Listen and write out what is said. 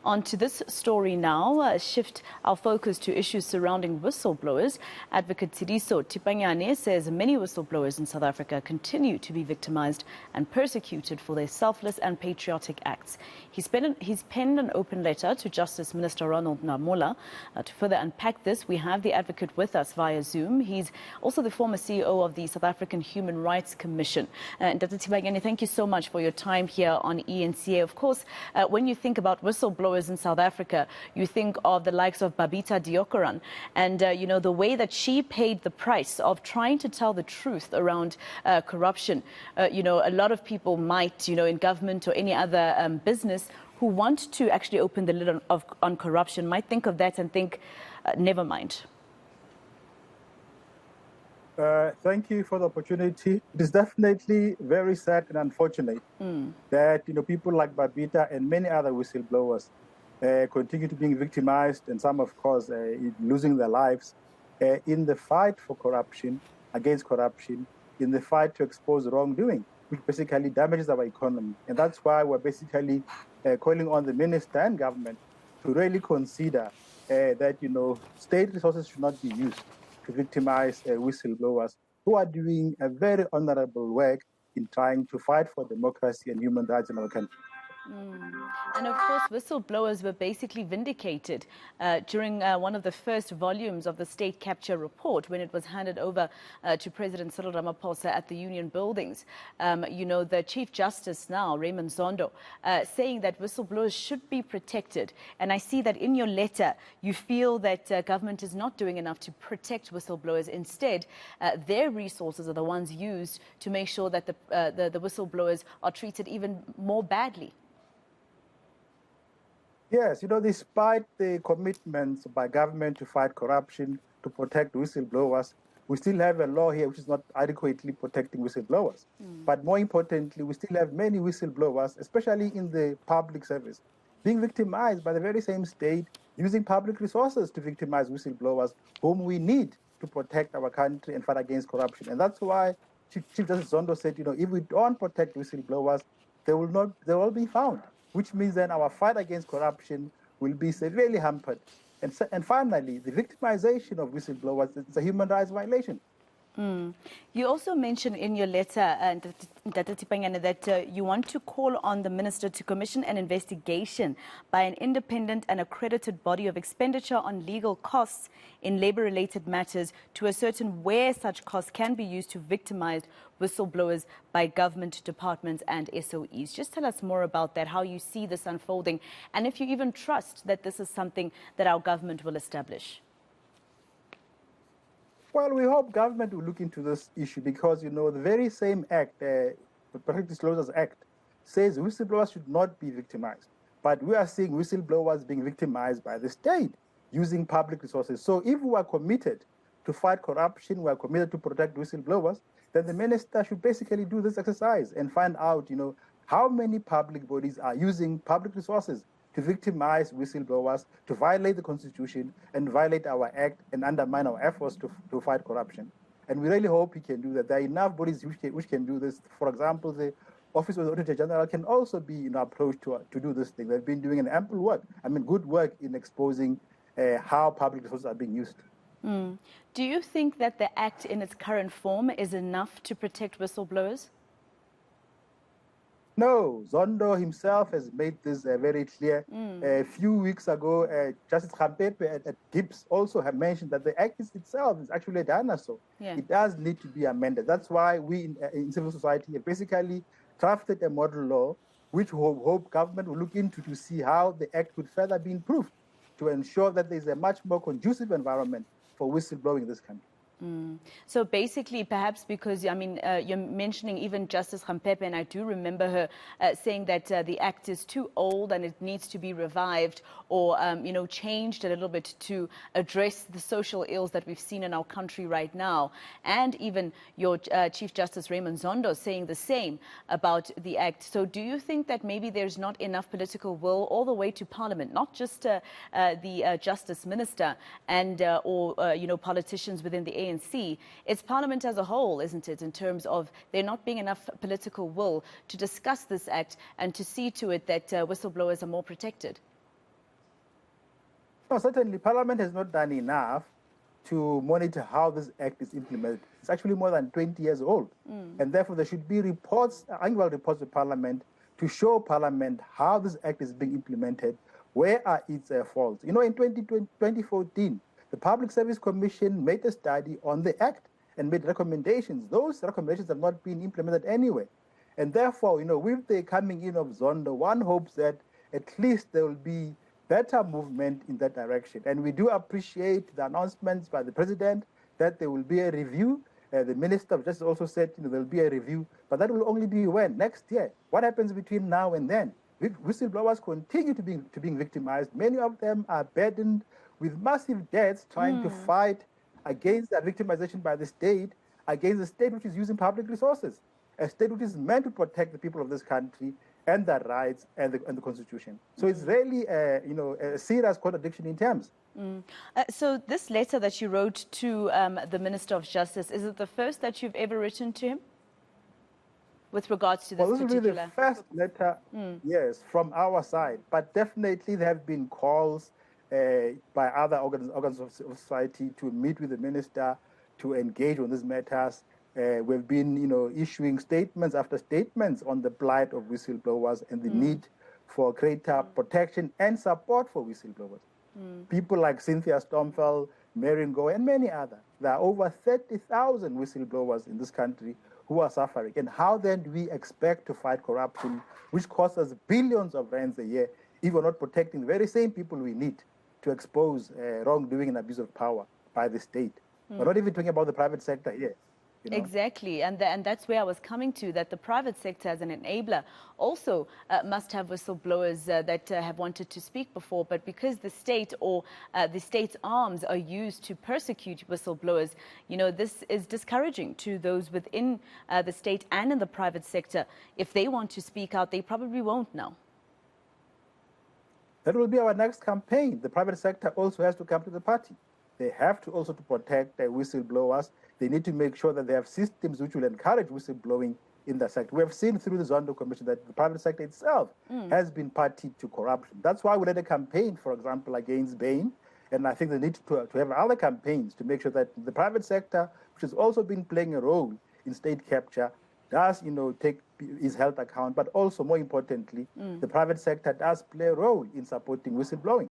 On to this story now, shift our focus to issues surrounding whistleblowers. Advocate Tseliso Thipanyane says many whistleblowers in South Africa continue to be victimized and persecuted for their selfless and patriotic acts. He's penned an open letter to Justice Minister Ronald Namola. To further unpack this, we have the advocate with us via Zoom. He's also the former CEO of the South African Human Rights Commission. Dr. Thipanyane, thank you so much for your time here on eNCA. Of course, when you think about whistleblowers in South Africa, you think of the likes of Babita Deokaran and, the way that she paid the price of trying to tell the truth around corruption. A lot of people might, in government or any other business who want to actually open the lid on corruption might think of that and think, never mind. Thank you for the opportunity. It is definitely very sad and unfortunate that people like Babita and many other whistleblowers continue to being victimized, and some, of course, losing their lives in the fight for corruption, against corruption, in the fight to expose wrongdoing, which basically damages our economy. And that's why we're basically calling on the minister and government to really consider that state resources should not be used to victimize whistleblowers who are doing a very honorable work in trying to fight for democracy and human rights in our country. And of course, whistleblowers were basically vindicated during one of the first volumes of the state capture report when it was handed over to President Cyril Ramaphosa at the Union buildings. The Chief Justice now, Raymond Zondo, saying that whistleblowers should be protected. And I see that in your letter, you feel that government is not doing enough to protect whistleblowers. Instead, their resources are the ones used to make sure that the whistleblowers are treated even more badly. Yes, despite the commitments by government to fight corruption, to protect whistleblowers, we still have a law here which is not adequately protecting whistleblowers. But more importantly, we still have many whistleblowers, especially in the public service, being victimized by the very same state, using public resources to victimize whistleblowers whom we need to protect our country and fight against corruption. And that's why Chief Justice Zondo said, if we don't protect whistleblowers, they will be found, which means then our fight against corruption will be severely hampered. And finally, the victimization of whistleblowers is a human rights violation. You also mentioned in your letter, Dr. Thipanyane, that you want to call on the minister to commission an investigation by an independent and accredited body of expenditure on legal costs in labor-related matters to ascertain where such costs can be used to victimize whistleblowers by government departments and SOEs. Just tell us more about that, how you see this unfolding, and if you even trust that this is something that our government will establish. Well, we hope government will look into this issue because, the very same act, the Public Disclosures Act, says whistleblowers should not be victimized. But we are seeing whistleblowers being victimized by the state using public resources. So if we are committed to fight corruption, we are committed to protect whistleblowers, then the minister should basically do this exercise and find out, how many public bodies are using public resources to victimize whistleblowers, to violate the Constitution and violate our act and undermine our efforts to fight corruption. And we really hope he can do that. There are enough bodies which can do this. For example, the Office of the Auditor General can also be approached to do this thing. They've been doing an ample work, good work in exposing how public resources are being used. Do you think that the act in its current form is enough to protect whistleblowers? No, Zondo himself has made this very clear. A few weeks ago, Justice Khampepe at Gibbs also have mentioned that the act itself is actually a dinosaur. Yeah. It does need to be amended. That's why we in civil society have basically drafted a model law, which we hope government will look into to see how the act could further be improved to ensure that there's a much more conducive environment for whistleblowing in this country. So basically, perhaps because, you're mentioning even Justice Khampepe, and I do remember her saying that the act is too old and it needs to be revived or, changed a little bit to address the social ills that we've seen in our country right now. And even your Chief Justice Raymond Zondo saying the same about the act. So do you think that maybe there's not enough political will all the way to Parliament, not just the Justice Minister and or politicians within the ANC? It's Parliament as a whole, isn't it, in terms of there not being enough political will to discuss this act and to see to it that whistleblowers are more protected? No, certainly Parliament has not done enough to monitor how this act is implemented. It's actually more than 20 years old. And therefore, there should be reports, annual reports to Parliament to show Parliament how this act is being implemented, where are its faults. You know, in 2014, the Public Service Commission made a study on the act and made recommendations. Those recommendations have not been implemented anyway. And therefore, you know, with the coming in of Zondo, one hopes that at least there will be better movement in that direction. And we do appreciate the announcements by the president that there will be a review. The Minister of Justice also said, you know, there will be a review, but that will only be when? Next year. What happens between now and then? Whistleblowers continue to being victimized. Many of them are burdened with massive debts trying to fight against that victimization by the state, against the state which is using public resources, a state which is meant to protect the people of this country and their rights and the Constitution. So it's really, a serious contradiction in terms. So this letter that you wrote to the Minister of Justice, is it the first that you've ever written to him with regards to this particular? Well, this will be the first letter, yes, from our side. But definitely there have been calls by other organs of society to meet with the minister, to engage on these matters. We've been, issuing statements after statements on the plight of whistleblowers and the need for greater protection and support for whistleblowers. People like Cynthia Stomfel, Marion Go, and many others. There are over 30,000 whistleblowers in this country who are suffering. And how then do we expect to fight corruption, which costs us billions of rands a year, if we're not protecting the very same people we need to expose wrongdoing and abuse of power by the state? We're not even talking about the private sector here. Exactly, and that's where I was coming to, that the private sector as an enabler also must have whistleblowers that have wanted to speak before, but because the state or the state's arms are used to persecute whistleblowers, this is discouraging to those within the state and in the private sector. If they want to speak out, they probably won't now. That will be our next campaign. The private sector also has to come to the party. They have to also protect whistleblowers. They need to make sure that they have systems which will encourage whistleblowing in the sector. We have seen through the Zondo Commission that the private sector itself has been party to corruption. That's why we led a campaign, for example, against Bain. And I think they need to have other campaigns to make sure that the private sector, which has also been playing a role in state capture, does, take his health account. But also, more importantly, the private sector does play a role in supporting whistleblowing.